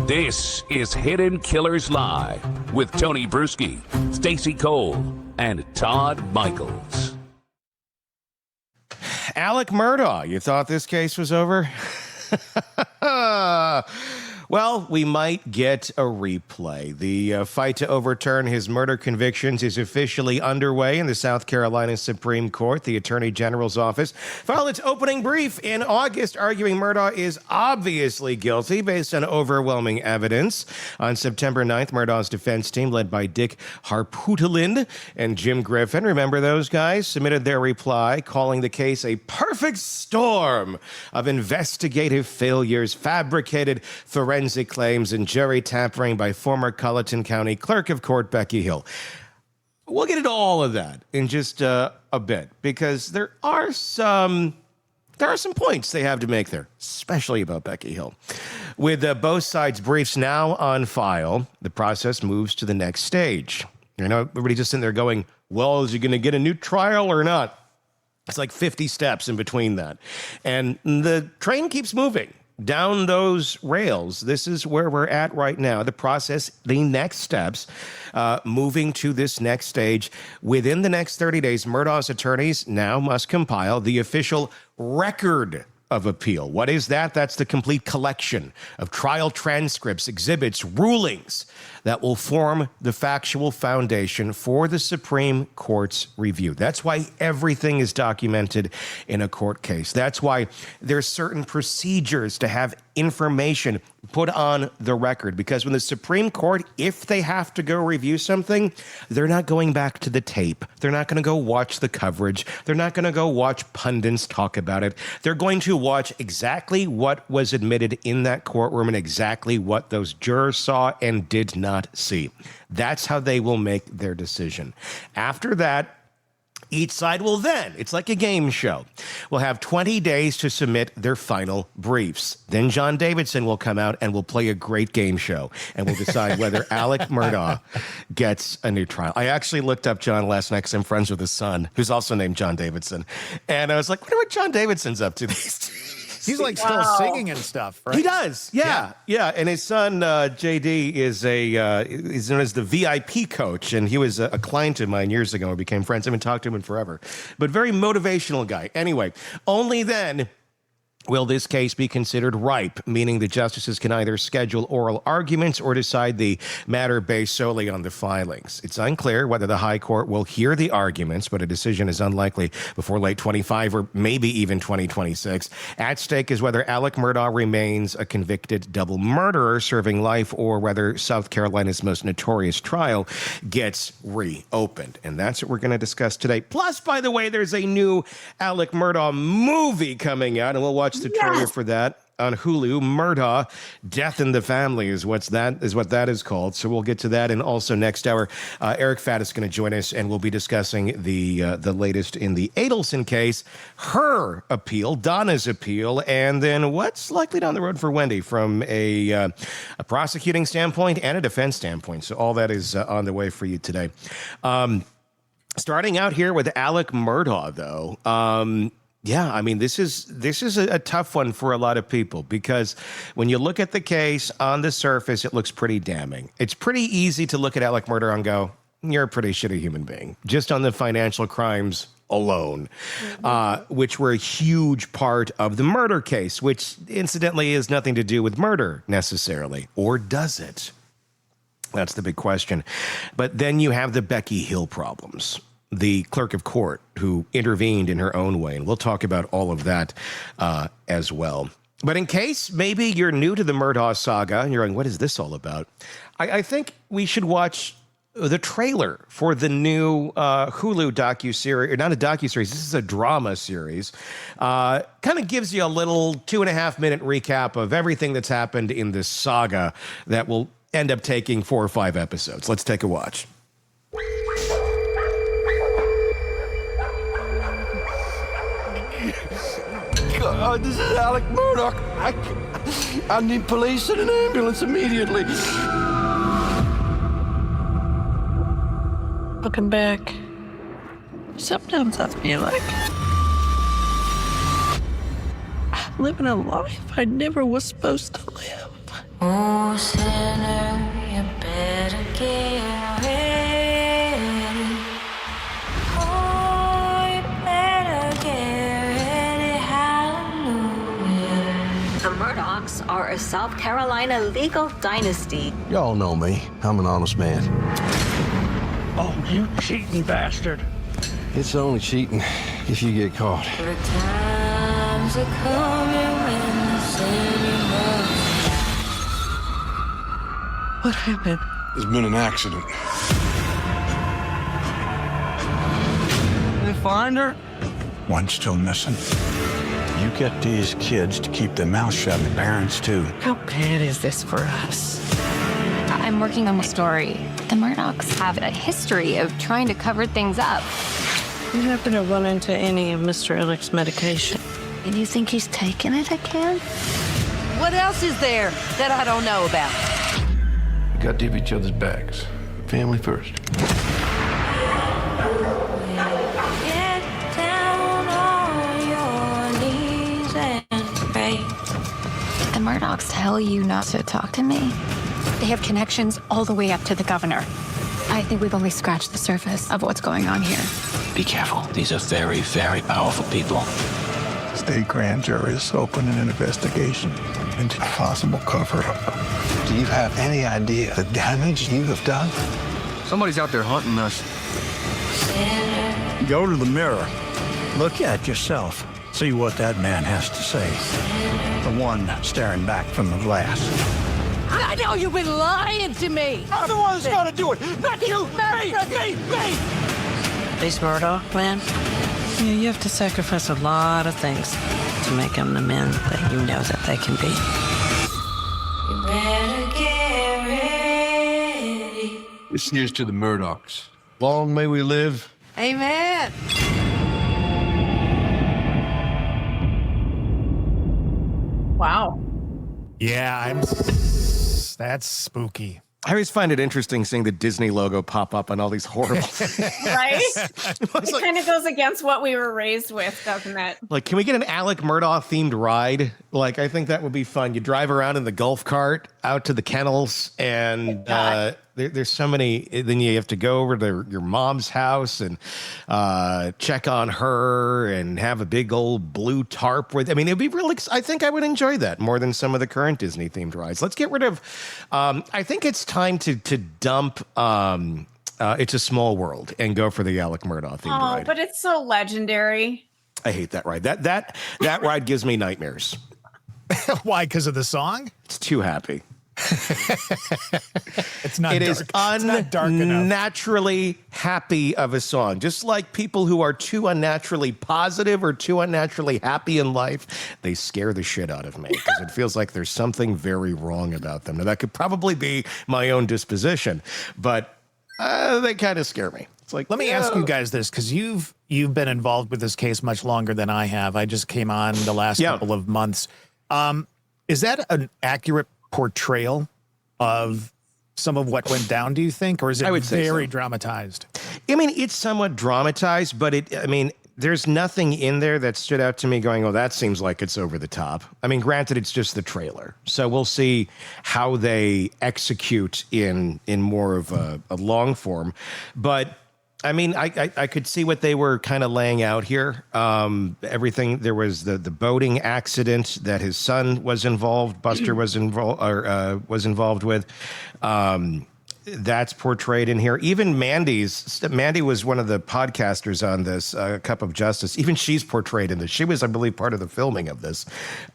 This is Hidden Killers Live with Tony Bruschi, Stacey Cole, and Todd Michaels. Alec Murdaugh, you thought this case was over? Well, we might get a replay. The fight to overturn his murder convictions is officially underway in the South Carolina Supreme Court. The Attorney General's office filed its opening brief in August, arguing Murdaugh is obviously guilty based on overwhelming evidence. On September 9th, Murdaugh's defense team, led by Dick Harpootlian and Jim Griffin, remember those guys, submitted their reply, calling the case a perfect storm of investigative failures, fabricated forensic claims, and jury tampering by former Colleton County Clerk of Court Becky Hill. We'll get into all of that in just a bit, because there are some points they have to make there, especially about Becky Hill. With both sides' briefs now on file, the process moves to the next stage. You know, everybody's just sitting there going, well, is he going to get a new trial or not? It's like 50 steps in between that. And the train keeps moving down those rails. This is where we're at right now. The process, the next steps, moving to this next stage. Within the next 30 days, Murdaugh's attorneys now must compile the official record of appeal. What is that? That's the complete collection of trial transcripts, exhibits, rulings that will form the factual foundation for the Supreme Court's review. That's why everything is documented in a court case. That's why there's certain procedures to have information put on the record, because when the Supreme Court, if they have to go review something, they're not going back to the tape. They're not going to go watch the coverage. They're not going to go watch pundits talk about it. They're going to watch exactly what was admitted in that courtroom and exactly what those jurors saw and did not see. That's how they will make their decision. After that, each side will then, it's like a game show, will have 20 days to submit their final briefs. Then John Davidson will come out and will play a great game show, and we'll decide whether Alec Murdaugh gets a new trial. I actually looked up John last night because I'm friends with his son, who's also named John Davidson. And I was like, wonder what John Davidson's up to these days. He's like still singing and stuff, right? He does, yeah. And his son, JD, is is known as the VIP coach, and he was a client of mine years ago. We became friends. I haven't talked to him in forever, but very motivational guy. Anyway, only then will this case be considered ripe, meaning the justices can either schedule oral arguments or decide the matter based solely on the filings. It's unclear whether the High Court will hear the arguments, but a decision is unlikely before late 25 or maybe even 2026. At stake is whether Alec Murdaugh remains a convicted double murderer serving life, or whether South Carolina's most notorious trial gets reopened. And that's what we're going to discuss today. Plus, by the way, there's a new Alec Murdaugh movie coming out, and we'll watch the trailer for that on Hulu. Murdaugh, Death in the Family is what that is called. So we'll get to that. And also next hour, Eric Fatt is going to join us, and we'll be discussing the latest in the Adelson case, her appeal, Donna's appeal, and then what's likely down the road for Wendy from a prosecuting standpoint and a defense standpoint. So all that is on the way for you today. Starting out here with Alec Murdaugh, though. Yeah, I mean, this is a tough one for a lot of people, because when you look at the case on the surface, it looks pretty damning. It's pretty easy to look at Alec Murdaugh and go, you're a pretty shitty human being, just on the financial crimes alone, which were a huge part of the murder case, which incidentally has nothing to do with murder necessarily, or does it? That's the big question. But then you have the Becky Hill problems, the clerk of court who intervened in her own way. And we'll talk about all of that as well. But in case maybe you're new to the Murdaugh saga and you're going, what is this all about? I think we should watch the trailer for the new Hulu docuseries, or not a docuseries, this is a drama series. Kind of gives you a little 2.5-minute recap of everything that's happened in this saga that will end up taking 4 or 5 episodes. Let's take a watch. This is Alec Murdaugh. I need police and an ambulance immediately. Looking back, sometimes I feel like I'm living a life I never was supposed to live. sinner, you better get ready. Oh, you better get ready, hallelujah. The Murdaughs are a South Carolina legal dynasty. Y'all know me. I'm an honest man. Oh, you cheating bastard. It's only cheating if you get caught. The times are coming when the sinner must. What happened? There's been an accident. They find her? One's still missing. You get these kids to keep their mouths shut, and parents too. How bad is this for us? I'm working on a story. The Murdaughs have a history of trying to cover things up. You happen to run into any of Mr. Alec's medication? And you think he's taking it again? What else is there that I don't know about? We got to have each other's backs. Family first. Get down on your knees and pray. The Murdaughs tell you not to talk to me. They have connections all the way up to the governor. I think we've only scratched the surface of what's going on here. Be careful. These are very, very powerful people. State grand juries opening an investigation into a possible cover-up. Do you have any idea the damage you have done? Somebody's out there hunting us. Go to the mirror. Look at yourself. See what that man has to say. The one staring back from the glass. I know you've been lying to me. I'm the one that's got to do it, not you. Me. These Murdaugh clan? Yeah, you have to sacrifice a lot of things to make them the men that you know that they can be. You better get ready. This here's to the Murdaughs. Long may we live. Amen. Wow. Yeah, that's spooky. I always find it interesting seeing the Disney logo pop up on all these horrible Right? It kind of goes against what we were raised with, doesn't it? Like, can we get an Alec Murdaugh themed ride? Like, I think that would be fun. You drive around in the golf cart out to the kennels, and there's so many. Then you have to go over to your mom's house and check on her and have a big old blue tarp with. I mean, it'd be really. I think I would enjoy that more than some of the current Disney themed rides. Let's get rid of. I think it's time to dump. It's a Small World and go for the Alec Murdaugh themed ride. But it's so legendary. I hate that ride. That ride gives me nightmares. Why? Because of the song? It's too happy. It's not. It dark. is It's not dark enough. unnaturally happy of a song. Just like people who are too unnaturally positive or too unnaturally happy in life, they scare the shit out of me because it feels like there's something very wrong about them. Now, that could probably be my own disposition, but they kind of scare me. It's like, Let me ask you guys this, because you've been involved with this case much longer than I have. I just came on the last couple of months. Is that an accurate portrayal of some of what went down, do you think? Or is it very dramatized? I mean, it's somewhat dramatized, but there's nothing in there that stood out to me going, oh, that seems like it's over the top. I mean, granted, it's just the trailer. So we'll see how they execute in more of a long form. But I mean, I could see what they were kind of laying out here. Everything, there was the boating accident that his son was involved, Buster was involved with. That's portrayed in here. Even Mandy was one of the podcasters on this, Cup of Justice. Even she's portrayed in this. She was, I believe, part of the filming of this.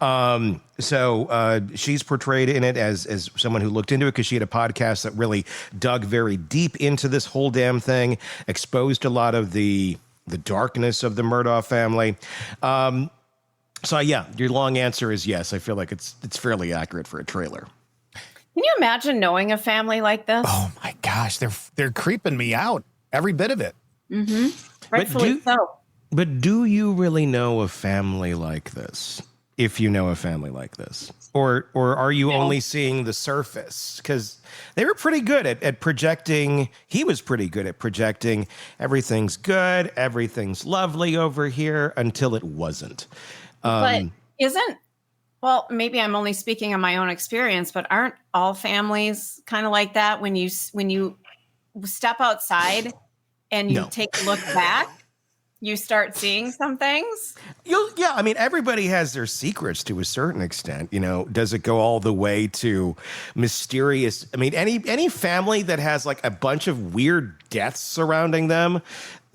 So she's portrayed in it as someone who looked into it because she had a podcast that really dug very deep into this whole damn thing, exposed a lot of the darkness of the Murdaugh family. So yeah, your long answer is yes. I feel like it's fairly accurate for a trailer. Can you imagine knowing a family like this? Oh my gosh, they're creeping me out, every bit of it. Mm-hmm. Rightfully so. But do you really know a family like this? If you know a family like this, or are you only seeing the surface? Because they were pretty good at projecting. He was pretty good at projecting. Everything's good. Everything's lovely over here until it wasn't. But isn't Well, maybe I'm only speaking on my own experience, but aren't all families kind of like that when you step outside and you take a look back, you start seeing some things? Yeah, I mean, everybody has their secrets to a certain extent. You know, does it go all the way to mysterious? I mean, any family that has like a bunch of weird deaths surrounding them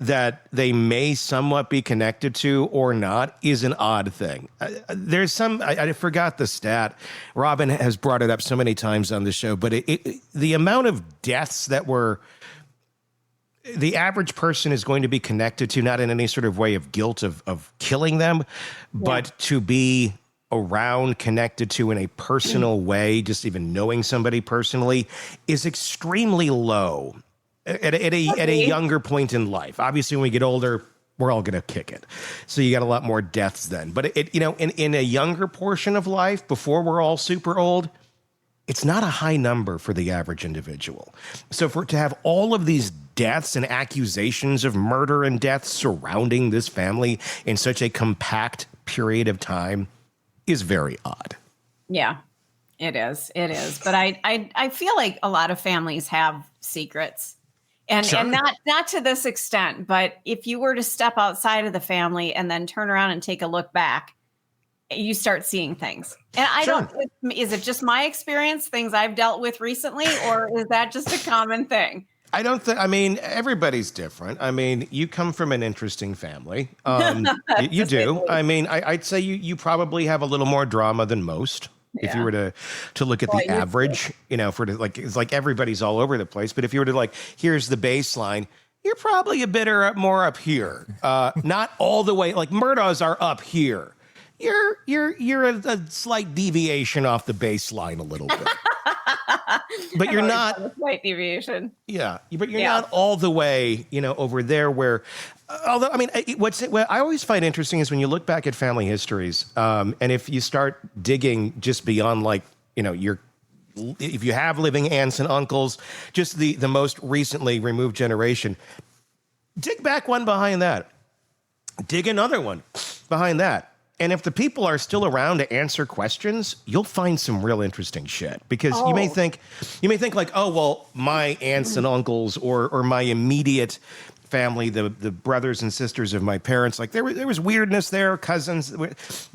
that they may somewhat be connected to or not is an odd thing. There's some, I forgot the stat. Robin has brought it up so many times on the show, but the amount of deaths that were the average person is going to be connected to, not in any sort of way of guilt of killing them, but to be around, connected to in a personal way, just even knowing somebody personally, is extremely low at a younger point in life. Obviously, when we get older, we're all going to kick it. So you got a lot more deaths then. But in a younger portion of life, before we're all super old, it's not a high number for the average individual. So to have all of these deaths and accusations of murder and death surrounding this family in such a compact period of time is very odd. Yeah, it is. It is. But I feel like a lot of families have secrets. And not to this extent, but if you were to step outside of the family and then turn around and take a look back, you start seeing things. And is it just my experience, things I've dealt with recently, or is that just a common thing? I don't think, I mean, everybody's different. I mean, you come from an interesting family. You do. I mean, I'd say you probably have a little more drama than most. If you were to look at the average, it's like everybody's all over the place. But if you were to like, here's the baseline, you're probably a bit more up here. Not all the way, like Murdaughs are up here. You're a slight deviation off the baseline a little bit. But you're not a slight deviation. Yeah, but you're not all the way, over there where. Although, I mean, what I always find interesting is when you look back at family histories, and if you start digging just beyond, like, if you have living aunts and uncles, just the most recently removed generation, dig back one behind that, dig another one behind that. And if the people are still around to answer questions, you'll find some real interesting shit. Because you may think like, oh, well, my aunts and uncles or my immediate family, the brothers and sisters of my parents, like there was weirdness there, cousins.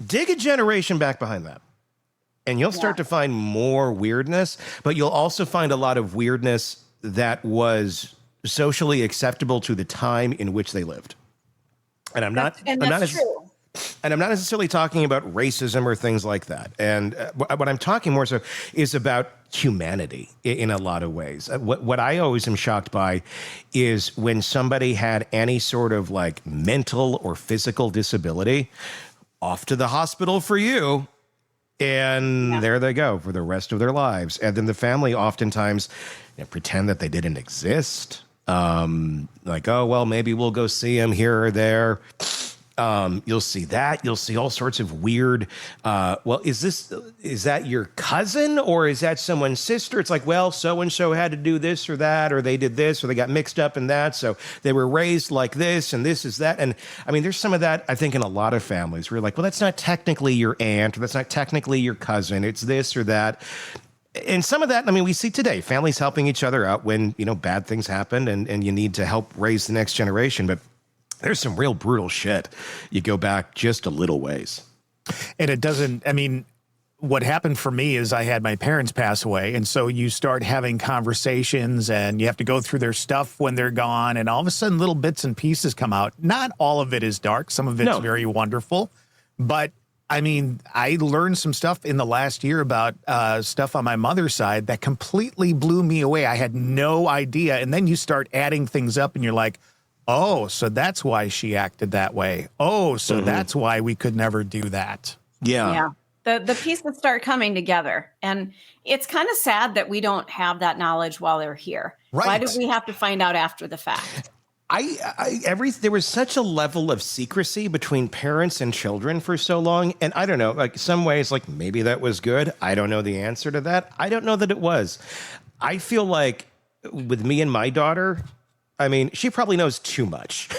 Dig a generation back behind that. And you'll start to find more weirdness, but you'll also find a lot of weirdness that was socially acceptable to the time in which they lived. And I'm not necessarily talking about racism or things like that. And what I'm talking more so is about humanity in a lot of ways. What I always am shocked by is when somebody had any sort of like mental or physical disability, off to the hospital for you. And there they go for the rest of their lives. And then the family oftentimes pretend that they didn't exist. Like, oh, well, maybe we'll go see him here or there. You'll see that. You'll see all sorts of weird, well, is that your cousin or is that someone's sister? It's like, well, so-and-so had to do this or that, or they did this, or they got mixed up in that. So they were raised like this and this is that. And I mean, there's some of that, I think, in a lot of families where you're like, well, that's not technically your aunt, or that's not technically your cousin. It's this or that. And some of that, I mean, we see today, families helping each other out when, bad things happen and you need to help raise the next generation. But there's some real brutal shit. You go back just a little ways. And it doesn't, I mean, what happened for me is I had my parents pass away. And so you start having conversations and you have to go through their stuff when they're gone. And all of a sudden little bits and pieces come out. Not all of it is dark. Some of it's very wonderful. But I mean, I learned some stuff in the last year about stuff on my mother's side that completely blew me away. I had no idea. And then you start adding things up and you're like, oh, so that's why she acted that way. Oh, so that's why we could never do that. Yeah. The pieces start coming together. And it's kind of sad that we don't have that knowledge while they're here. Right. Why do we have to find out after the fact? There was such a level of secrecy between parents and children for so long. And I don't know, like some ways, like maybe that was good. I don't know the answer to that. I don't know that it was. I feel like with me and my daughter, I mean, she probably knows too much.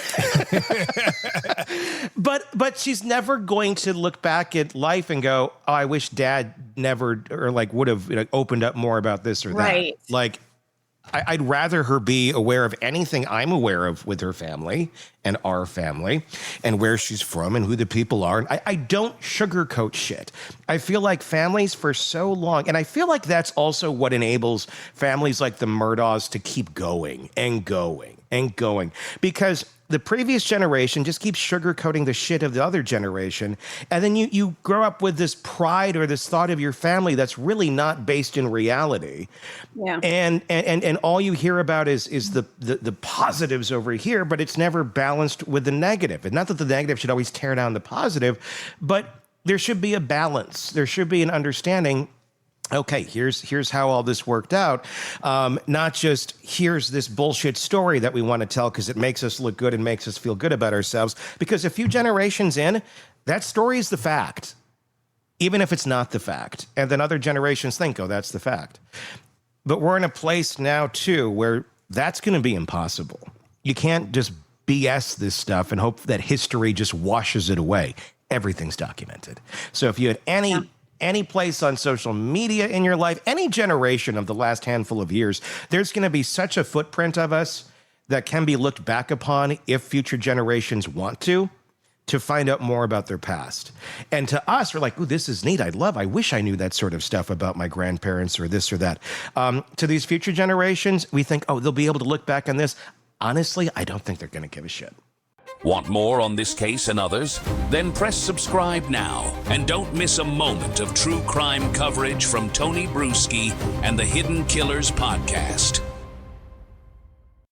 but she's never going to look back at life and go, oh, I wish Dad never or like would have opened up more about this or that. Right. Like, I'd rather her be aware of anything I'm aware of with her family and our family and where she's from and who the people are. And I don't sugarcoat shit. I feel like families for so long, and I feel like that's also what enables families like the Murdaughs to keep going and going and going, because the previous generation just keeps sugarcoating the shit of the other generation. And then you grow up with this pride or this thought of your family that's really not based in reality. Yeah. And all you hear about is the positives over here, but it's never balanced with the negative. And not that the negative should always tear down the positive, but there should be a balance. There should be an understanding. Okay, here's how all this worked out. Not just here's this bullshit story that we want to tell because it makes us look good and makes us feel good about ourselves. Because a few generations in, that story is the fact, even if it's not the fact. And then other generations think, oh, that's the fact. But we're in a place now, too, where that's going to be impossible. You can't just BS this stuff and hope that history just washes it away. Everything's documented. So if you had any place on social media in your life, any generation of the last handful of years, there's going to be such a footprint of us that can be looked back upon if future generations want to find out more about their past. And to us, we're like, ooh, this is neat. I wish I knew that sort of stuff about my grandparents or this or that. To these future generations, we think, oh, they'll be able to look back on this. Honestly, I don't think they're going to give a shit. Want more on this case and others? Then press subscribe now and don't miss a moment of true crime coverage from Tony Bruschi and the Hidden Killers podcast.